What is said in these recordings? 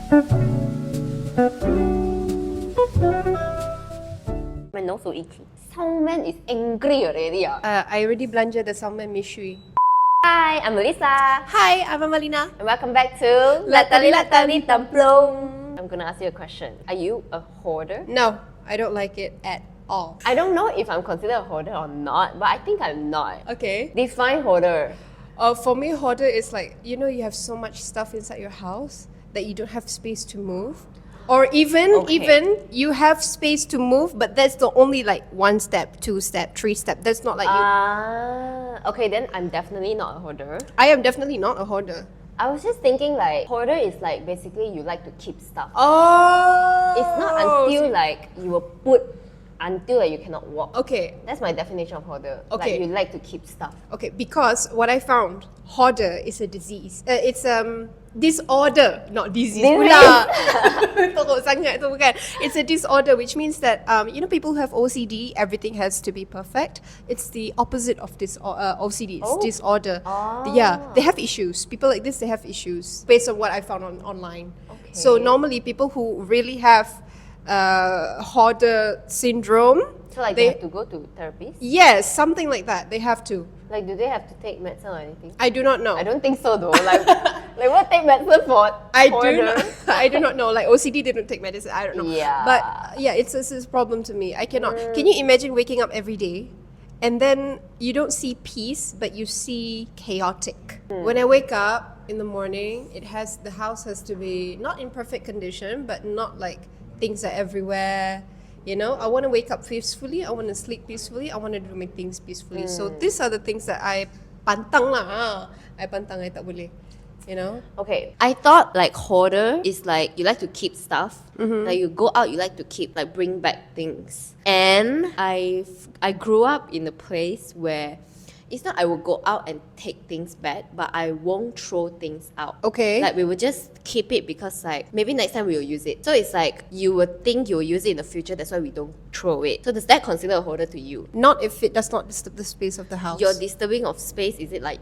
My nose so itchy. Soundman is angry already. I already blunted the salmon mishui. Hi, I'm Melissa. Hi, I'm Amalina. And welcome back to Latali Latali Tamplong. I'm gonna ask you a question. Are you a hoarder? No, I don't like it at all. I don't know if I'm considered a hoarder or not, but I think I'm not. Okay. Define hoarder. For me, hoarder is like, you have so much stuff inside your house that you don't have space to move. Or even you have space to move, but that's the only like 1 step, 2 step, 3 step. That's not like you. Okay, then I'm definitely not a hoarder. I am definitely not a hoarder. I was just thinking like hoarder is like basically you like to keep stuff. Oh. It's not until like you will put until like you cannot walk. Okay. That's my definition of hoarder. Okay. Like you like to keep stuff. Okay, because what I found, hoarder is a disease. It's disorder, not disease. Pula. Teruk sangat tu bukan. It's a disorder, which means that people who have OCD, everything has to be perfect. It's the opposite of OCD. It's disorder. Yeah, they have issues. People like this, they have issues based on what I found online. Okay. So normally, people who really have hoarder syndrome. So like they have to go to therapist? Yes, something like that. They have to. Like do they have to take medicine or anything? I do not know. I don't think so though. Like what take medicine for? I do not know. Like OCD didn't take medicine. I don't know. Yeah. But yeah, it's a problem to me. I cannot. Can you imagine waking up every day and then you don't see peace, but you see chaotic? When I wake up in the morning, the house has to be not in perfect condition, but not like things are everywhere. I want to wake up peacefully. I want to sleep peacefully. I want to do my things peacefully. So these are the things that I pantang lah. I pantang, I tak boleh. Okay. I thought like hoarder is like you like to keep stuff. Like you go out, you like to keep like bring back things. And I grew up in a place where it's not I will go out and take things back, but I won't throw things out. Okay. Like we will just keep it because like maybe next time we will use it. So it's like you would think you will use it in the future, that's why we don't throw it. So does that consider a hoarder to you? Not if it does not disturb the space of the house. Your disturbing of space, is it like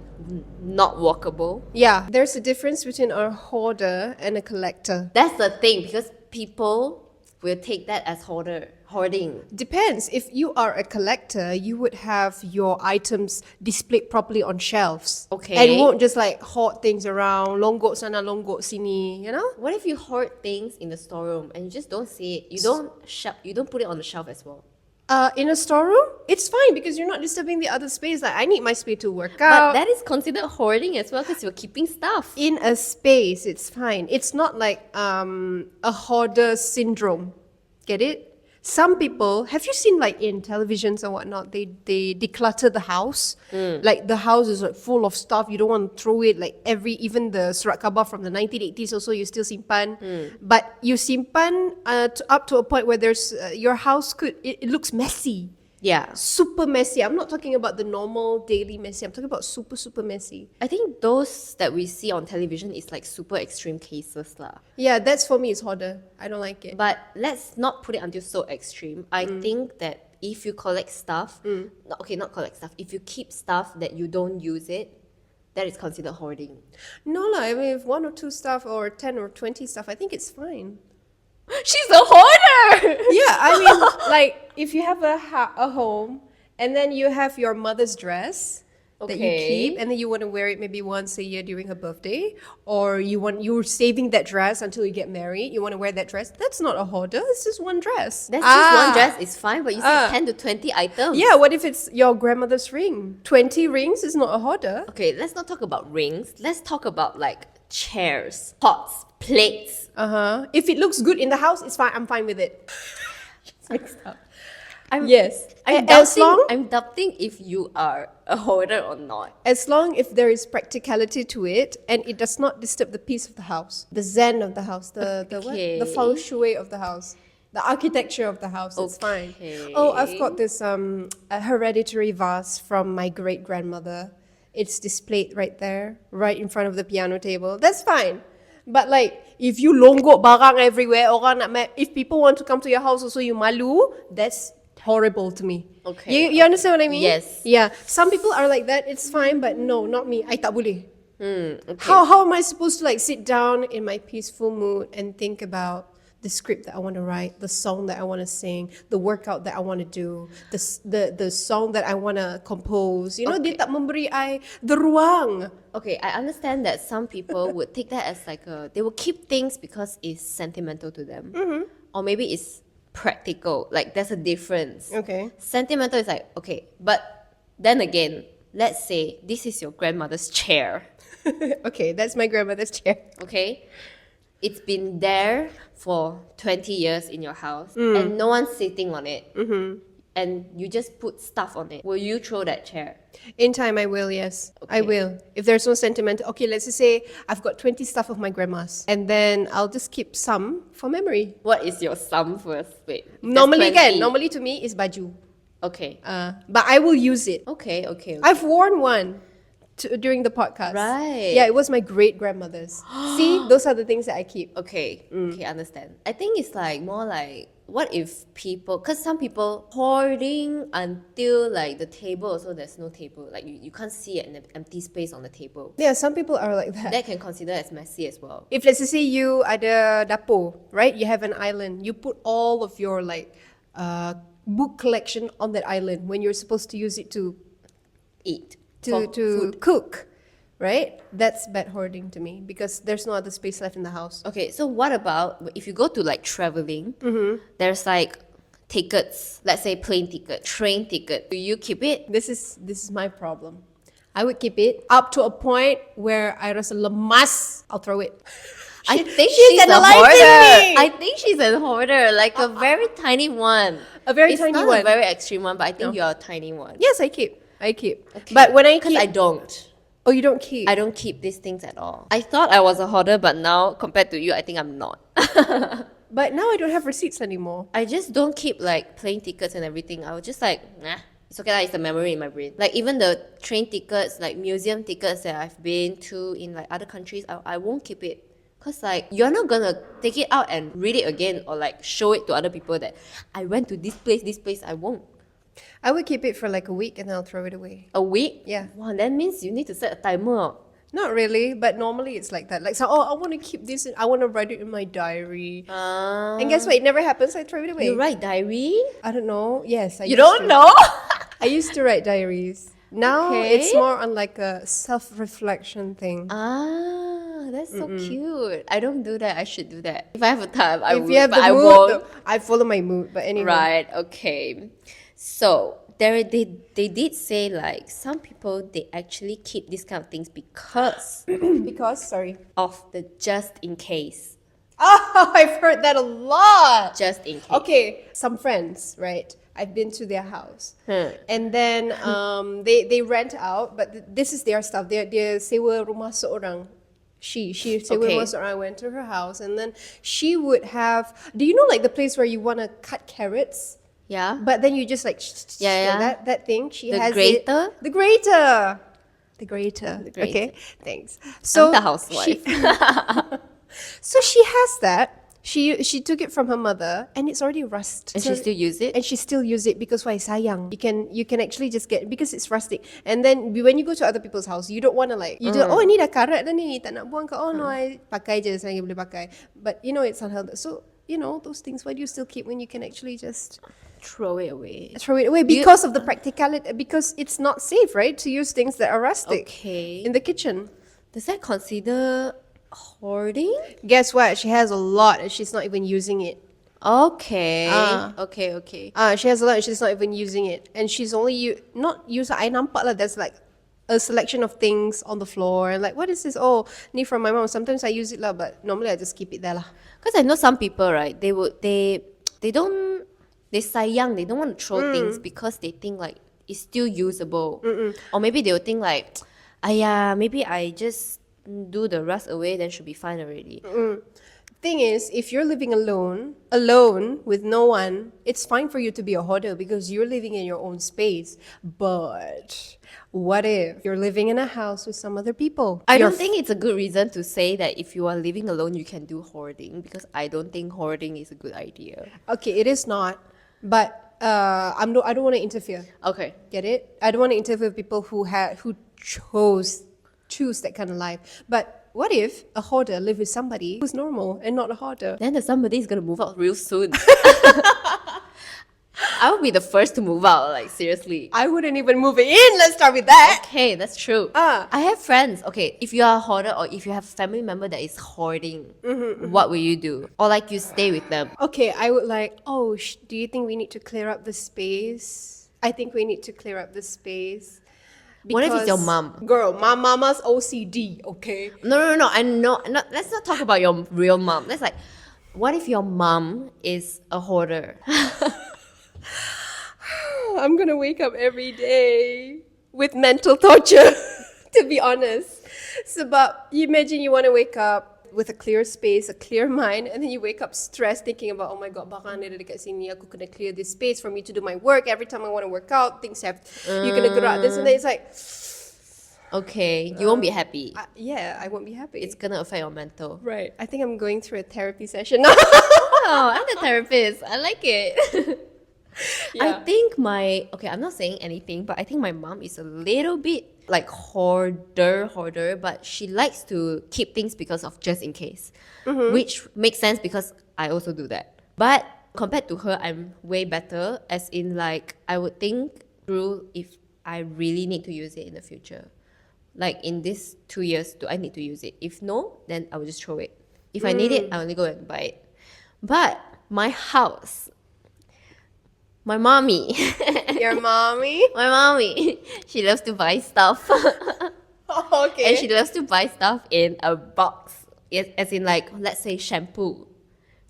not walkable? Yeah, there's a difference between a hoarder and a collector. That's the thing, because people will take that as hoarding. Depends. If you are a collector, you would have your items displayed properly on shelves. Okay. And you won't just like hoard things around, longgok sana, longgok sini, What if you hoard things in the storeroom and you just don't see it? You don't put it on the shelf as well. In a storeroom, it's fine because you're not disturbing the other space. Like, I need my space to work But out. that is considered hoarding as well because you're keeping stuff. In a space, it's fine. It's not like a hoarder syndrome. Get it? Some people, have you seen like in televisions and whatnot, they declutter the house. Like the house is like full of stuff. You don't want to throw it like even the surat khabar from the 1980s also you still simpan. But you simpan up to a point where there's your house it looks messy. Yeah. Super messy. I'm not talking about the normal daily messy. I'm talking about super, super messy. I think those that we see on television is like super extreme cases lah. Yeah, that's for me, it's hoarder. I don't like it. But let's not put it until so extreme. I think that if you collect stuff, not collect stuff, if you keep stuff that you don't use it, that is considered hoarding. No lah, I mean if 1 or 2 stuff or 10 or 20 stuff, I think it's fine. She's a hoarder! Yeah, I mean, like, if you have a home and then you have your mother's dress that you keep and then you want to wear it maybe once a year during her birthday, or you're saving that dress until you get married, you want to wear that dress, that's not a hoarder, it's just one dress. That's just one dress, it's fine, but you said 10 to 20 items. Yeah, what if it's your grandmother's ring? 20 rings is not a hoarder. Okay, let's not talk about rings. Let's talk about like chairs, pots, plates. If it looks good in the house, it's fine. I'm fine with it. It's mixed up. I'm doubting if you are a hoarder or not. As long if there is practicality to it and it does not disturb the peace of the house, the zen of the house, the feng shui of the house, the architecture of the house. It's fine. Oh, I've got this a hereditary vase from my great grandmother. It's displayed right there, right in front of the piano table. That's fine. But like, if you longgok barang everywhere, if people want to come to your house also you malu, that's horrible to me. Okay. You understand what I mean? Yes. Yeah. Some people are like that, it's fine, but no, not me. I tak boleh. Okay. How am I supposed to like sit down in my peaceful mood and think about the script that I want to write, the song that I want to sing, the workout that I want to do, the song that I want to compose. You know, dia tak memberi I the ruang. Okay, I understand that some people would take that as like they will keep things because it's sentimental to them. Or maybe it's practical. Like there's a difference. Okay. Sentimental is like, okay, but then again, let's say this is your grandmother's chair. Okay, that's my grandmother's chair. Okay? It's been there for 20 years in your house and no one's sitting on it. And you just put stuff on it. Will you throw that chair? In time, I will, yes. I Okay. will. If there's no sentiment, okay, let's just say I've got 20 stuff of my grandma's. And then I'll just keep some for memory. What is your sum first? Wait. If there's Normally, 20. again, normally to me is baju. Okay. But I will use it. Okay. I've worn one during the podcast. Right. Yeah, it was my great grandmother's. See, those are the things that I keep. Okay, understand. I think it's like more like, what if people, because some people hoarding until like the table also there's no table, like you can't see an empty space on the table. Yeah, some people are like that. That can consider as messy as well. If let's say you ada dapur, right? You have an island. You put all of your like book collection on that island when you're supposed to use it to Eat. to Food. cook, right? That's bad hoarding to me because there's no other space left in the house. Okay, so what about if you go to like traveling, there's like tickets, let's say plane ticket, train ticket. Do you keep it? This is my problem. I would keep it up to a point where I rasa lemas, I'll throw it. I think she's she's a analyzing hoarder. me. I think she's a hoarder, like a very tiny one. A very it's tiny not one. a very extreme one, but I think No. you're a tiny one. Yes, I keep. But when I Because keep, I don't. oh, you don't keep. I don't keep these things at all. I thought I was a hoarder, but now compared to you, I think I'm not. But now I don't have receipts anymore. I just don't keep like plane tickets and everything. I was just like, nah. It's okay, it's a memory in my brain. Like even the train tickets, like museum tickets that I've been to in like other countries, I won't keep it. Cause like you're not gonna take it out and read it again or like show it to other people that I went to this place. I won't. I would keep it for like a week and then I'll throw it away. A week? Yeah. Wow, that means you need to set a timer. Not really, but normally it's like that. Like, so, I want to keep this, I want to write it in my diary. And guess what? It never happens. I throw it away. You write diary? I don't know. Yes. You don't know? I used to write diaries. Now Okay. it's more on like a self-reflection thing. That's so cute. I don't do that. I should do that. If I have a time, I If would, you have but the I mood, won't. I follow my mood. But anyway. Right, okay. So they did say like some people they actually keep these kind of things because Because, sorry. of the just in case. Oh, I've heard that a lot. Just in case. Okay, some friends, right? I've been to their house, and then they rent out, but this is their stuff. Dia sewa rumah seorang. She sewa Okay. rumah seorang. I went to her house, and then she would have. Do you know like the place where you want to cut carrots? Yeah. But then you just like Yeah. that thing. She The has grater? The grater. The grater. The grater. Okay, thanks. So I'm the housewife. so she has that. She took it from her mother, and it's already rust. And she still use it? And she still use it because why sayang? You can actually just get because it's rustic. And then when you go to other people's house, you don't want to like you do. Oh, ni dah karat dah ni, tak nak buang ke? Oh no, I pakai je saya boleh pakai. But you know it's unhealthy. So you know those things. Why do you still keep when you can actually just Throw it away. throw it away because of the practicality? Because it's not safe, right, to use things that are rustic Okay. in the kitchen. Does that consider hoarding? Guess what? She has a lot and she's not even using it. Okay. Ah. Okay. She has a lot and she's not even using it. And she's only not using. I nampak lah. There's like a selection of things on the floor and like, what is this? Oh, ni from my mom. Sometimes I use it lah, but normally I just keep it there lah. Because I know some people, right? They sayang. They don't want to throw things because they think like it's still usable. Or maybe they will think like, maybe I just do the rust away, then should be fine already. Thing is, if you're living alone with no one, it's fine for you to be a hoarder because you're living in your own space. But what if you're living in a house with some other people? I You're don't think it's a good reason to say that if you are living alone, you can do hoarding because I don't think hoarding is a good idea. Okay, it is not. But I don't want to interfere. Okay. Get it? I don't want to interfere with people who chose choose that kind of life. But what if a hoarder lived with somebody who's normal and not a hoarder? Then the somebody is gonna move out real soon. I will be the first to move out, like seriously. I wouldn't even move in. Let's start with that. Okay, that's true. Ah. I have friends. Okay, if you are a hoarder or if you have a family member that is hoarding, what will you do? Or like you stay with them. Okay, I would like, oh, do you think we need to clear up the space? I think we need to clear up the space. What if it's your Because- mom? Girl, my mama's OCD, okay? No. I know. No, let's not talk about your real mom. Let's like, what if your mom is a hoarder? I'm gonna wake up every day with mental torture, to be honest. Sebab you imagine you want to wake up with a clear space, a clear mind, and then you wake up stressed thinking about, oh my god, baka ada dekat sini, aku kena clear this space for me to do my work. Every time I want to work out, things have, you're gonna gerak this and then it's like, Okay, you won't be happy. yeah, I won't be happy. It's gonna affect your mental. right. I think I'm going through a therapy session now. Oh, I'm the therapist. I like it. I think I'm not saying anything, but I think my mom is a little bit like hoarder, but she likes to keep things because of just in case, which makes sense because I also do that. But compared to her, I'm way better, as in like I would think through if I really need to use it in the future. Like in these 2 years, do I need to use it? If no, then I will just throw it. If I need it, I only go and buy it. But my house, my mommy, Your mommy? my mommy, she loves to buy stuff. Okay. And she loves to buy stuff in a box. As in like, let's say shampoo.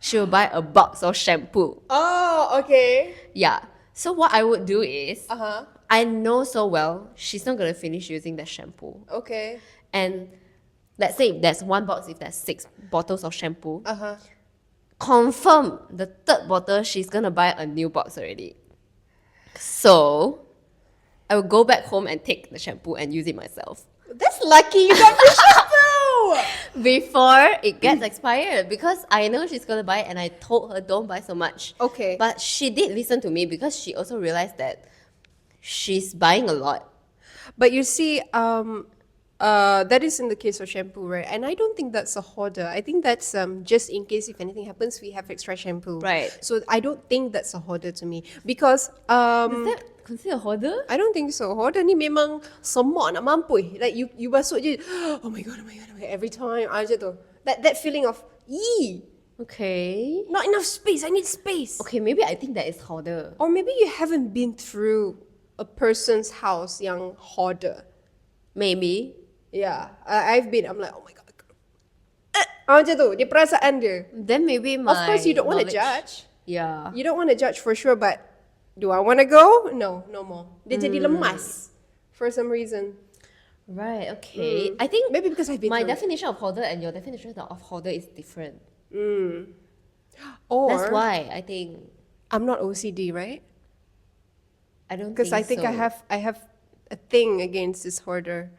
She'll buy a box of shampoo. Oh, okay. Yeah. So what I would do is, Uh-huh. I know so well she's not going to finish using the shampoo. Okay. And let's say if there's one box, if there's 6 bottles of shampoo, Uh-huh. confirm the 3rd bottle she's gonna buy a new box already. So I will go back home and take the shampoo and use it myself That's lucky you got the shampoo! before it gets expired, because I know she's gonna buy it and I told her don't buy so much. Okay. But she did listen to me because she also realized that she's buying a lot. But you see, that is in the case of shampoo, right? And I don't think that's a hoarder. I think that's just in case if anything happens, we have extra shampoo. Right. So I don't think that's a hoarder to me because Is that considered a hoarder? I don't think so. Hoarder ni memang semua nak mampu. Like you basuh je, oh my god, every time aja tu. That feeling of Okay. not enough space. I need space. Okay, maybe I think that is hoarder. Or maybe you haven't been through a person's house yang hoarder. Maybe. Yeah, I've been. I'm like, oh my god. Macam tu, dia perasaan dia. Then maybe my Of course, you don't want to knowledge- judge. Yeah. You don't want to judge for sure, but do I want to go? No, no more. Dia jadi lemas for some reason. Right, okay. I think Maybe because I've been my through it. definition of hoarder and your definition of hoarder is different. Or That's why I think I'm not OCD, right? I don't Because I think so. I have a thing against this hoarder.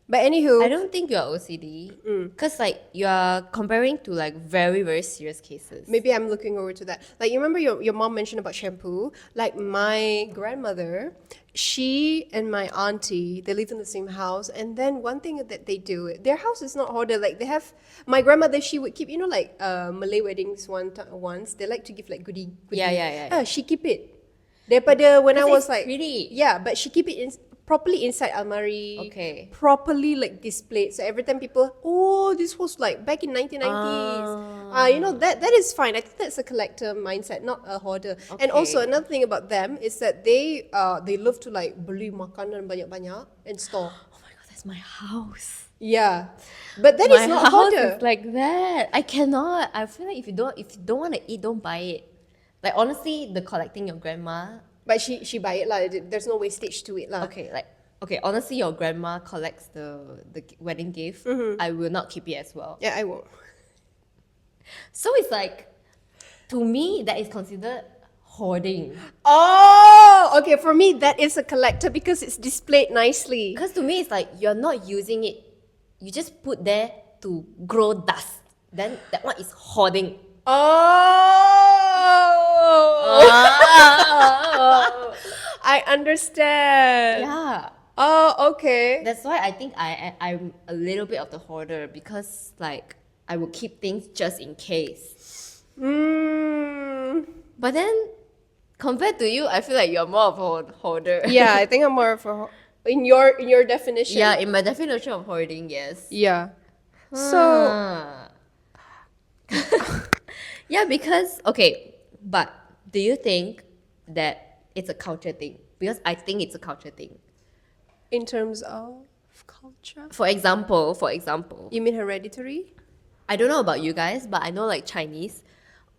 But anywho, I don't think you're OCD because like you are comparing to like very very serious cases. maybe I'm looking over to that. Like you remember your mom mentioned about shampoo? Like my grandmother, she and my auntie, they live in the same house. And then one thing that they do, their house is not hoarded. Like they have, my grandmother, she would keep, like Malay weddings once, they like to give like goodie. Yeah. She keep it. Daripada when I Because was it's like, pretty. yeah, but she keep it properly inside almari. Okay. Properly like displayed. So every time people, oh, this was like back in 1990s. That is fine. I think that's a collector mindset, not a hoarder. And also Okay. another thing about them is that they love to like beli makanan banyak-banyak and store. Oh my god, that's my house. Yeah. But that My is not a house hoarder. is like that. I cannot. I feel like if you don't want to eat, don't buy it. Like honestly, the collecting your grandma. But she buy it lah. There's no wastage to it lah. Okay, honestly, your grandma collects the wedding gift. I will not keep it as well. Yeah, I won't. So it's like, to me, that is considered hoarding. Oh, okay. For me, that is a collector because it's displayed nicely. Because to me, it's like you're not using it. You just put there to grow dust. Then that one is hoarding. Oh, I understand. Yeah. Oh, okay. That's why I think I'm a little bit of the hoarder because like I will keep things just in case. But then compared to you, I feel like you're more of a hoarder. Yeah, I think I'm more of a in your definition. Yeah, in my definition of hoarding, yes. Yeah. So Huh. Yeah, because okay, but do you think that it's a culture thing? Because I think it's a culture thing. in terms of culture, For example, you mean hereditary? I don't know about you guys, but I know like Chinese,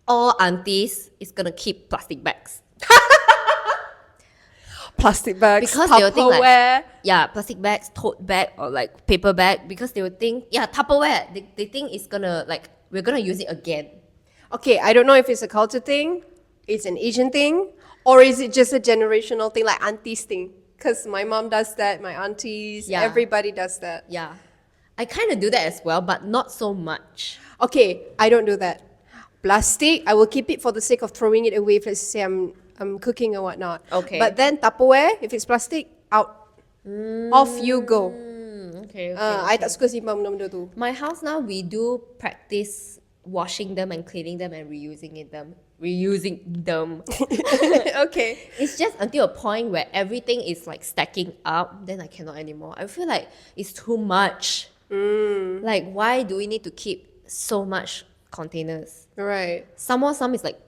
all aunties is gonna keep plastic bags. Plastic bags, Because they will think like, Tupperware. yeah, plastic bags, tote bag, or like paper bag, because they will think, yeah, Tupperware. They think it's gonna, like, we're gonna use it again. Okay, I don't know if it's a culture thing, it's an Asian thing, or is it just a generational thing, like aunties thing? Because my mom does that, my aunties, Yeah. everybody does that. Yeah. I kind of do that as well, but not so much. Okay, I don't do that. Plastic, I will keep it for the sake of throwing it away if let's say I'm cooking or whatnot. Okay. But then Tupperware, if it's plastic, out. Off you go. Okay, I tak suka simpan benda-benda tu. My house now, we do practice washing them and cleaning them and reusing them. Okay. It's just until a point where everything is like stacking up, then I cannot anymore. I feel like it's too much. Like, why do we need to keep so much containers? Right. Some is like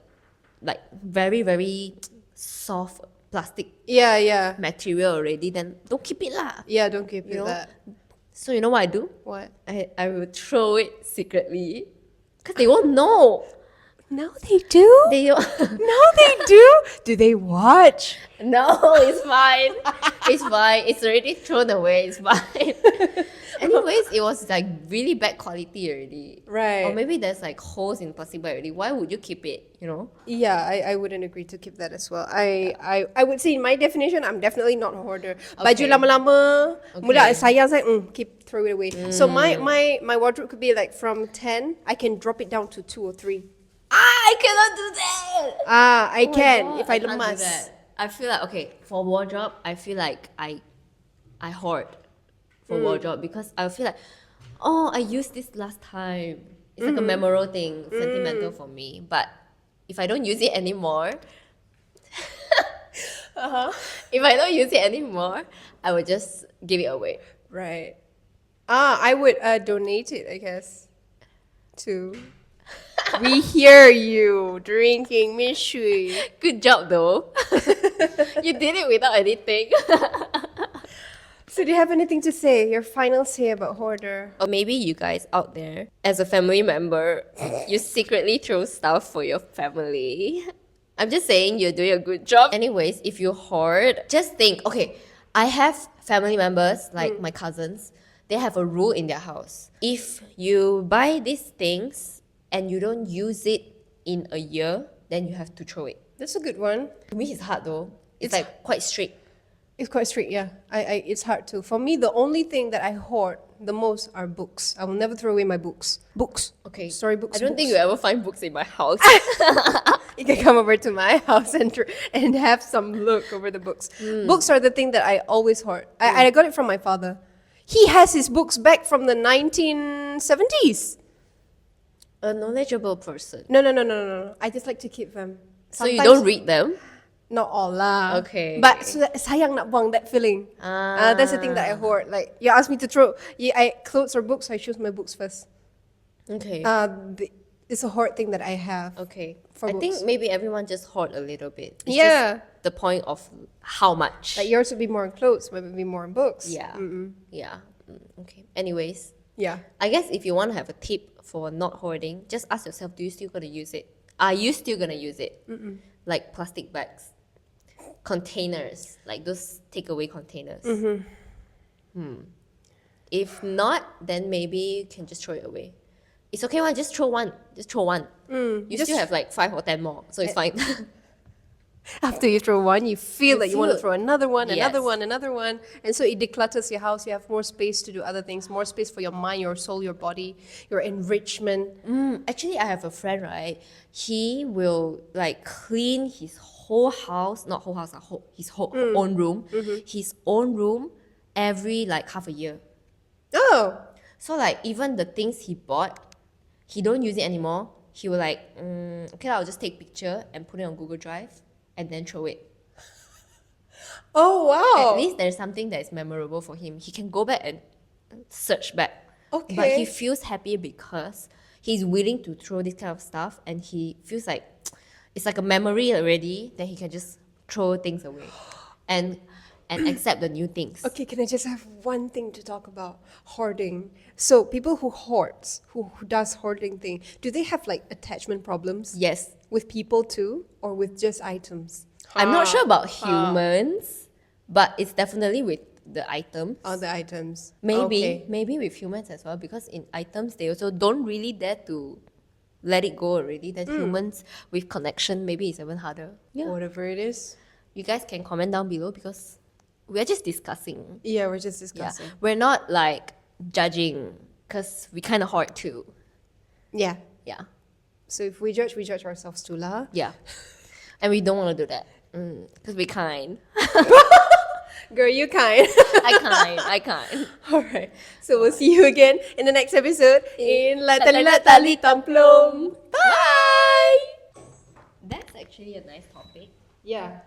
very, very soft plastic Yeah. material already, then don't keep it lah. Yeah, don't keep You it know? that. So you know what I do? What? I will throw it secretly. Because they won't know. No, they do. They No, they do. Do they watch? No, it's fine. It's fine. It's already thrown away. It's fine. Anyways, it was like really bad quality already. Right. Or maybe there's like holes in the plastic bag already. Why would you keep it? You know? Yeah, I wouldn't agree to keep that as well. I would say in my definition, I'm definitely not a hoarder. Baju Okay. lama-lama, Okay. mula sayang saya, keep throw it away. So my wardrobe could be like from 10, I can drop it down to 2 or 3. I cannot do that. I Oh my can God, if I can't do lemas. that. I feel like, okay, for wardrobe, I feel like I hoard for wardrobe because I feel like, oh, I used this last time. It's like a memorable thing, sentimental for me. But if I don't use it anymore, if I don't use it anymore, I will just give it away. Right. I would donate it, I guess, to. We hear you drinking Mishui. Good job though. You did it without anything. So do you have anything to say? Your final say about hoarder? Or maybe you guys out there, as a family member, you secretly throw stuff for your family. I'm just saying you're doing a good job. Anyways, if you hoard, just think, okay, I have family members like my cousins, they have a rule in their house. If you buy these things and you don't use it in a year, then you have to throw it. That's a good one. To me, it's hard though. It's like quite strict. It's quite strict, yeah. It's hard too. For me, the only thing that I hoard the most are books. I will never throw away my books. Books. Okay. Storybooks. I don't think you ever find books in my house. You can come over to my house and have some look over the books. Books are the thing that I always hoard. I got it from my father. He has his books back from the 1970s. A knowledgeable person. No. I just like to keep them. So you Sometimes- don't read them? Not all lah. Okay. But sayang nak buang that feeling. That's the thing that I hoard. Like you ask me to throw, clothes or books, I choose my books first. Okay. It's a hoard thing that I have. Okay. For I books. think maybe everyone just hoard a little bit. It's Yeah. just the point of how much. Like yours would be more in clothes, mine would be more in books. Yeah. Yeah. Okay. Anyways, Yeah. I guess if you want to have a tip for not hoarding, just ask yourself, do you still gonna use it? Are you still gonna use it? Like plastic bags, containers, like those takeaway containers. If not, then maybe you can just throw it away. It's okay, one. Just throw one. Just throw one. You still have like 5 or 10 more, so it's fine. After you throw one, you feel You that you want to feel- throw another one, another Yes. one, another one. And so it declutters your house. You have more space to do other things, more space for your mind, your soul, your body, your enrichment. Actually, I have a friend, right? He will like clean his whole house, not whole house, his whole own room, his own room every like half a year. Oh. So like even the things he bought, he don't use it anymore. He will like, okay, I'll just take picture and put it on Google Drive and then throw it. Oh, wow. At least there's something that is memorable for him. He can go back and search back. Okay. But he feels happy because he's willing to throw this kind of stuff, and he feels like it's like a memory already that he can just throw things away and accept the new things. Okay, can I just have one thing to talk about? Hoarding. So people who hoards, who does hoarding thing, do they have like attachment problems? Yes. With people too, or with just items? I'm not sure about humans, but it's definitely with the items. Oh, the items. Maybe, Okay. maybe with humans as well, because in items they also don't really dare to let it go already. Then humans with connection, maybe it's even harder. Yeah. Whatever it is. You guys can comment down below because we're just discussing. Yeah, we're just Yeah. discussing. We're not like judging because we kind of hoard too. Yeah. Yeah. So if we judge ourselves too, lah. Yeah. And we don't want to do that because we're kind. Girl, you kind. I kind. Alright. So we'll see you again in the next episode in La Tali Tamplum. Bye! That's actually a nice topic. Yeah.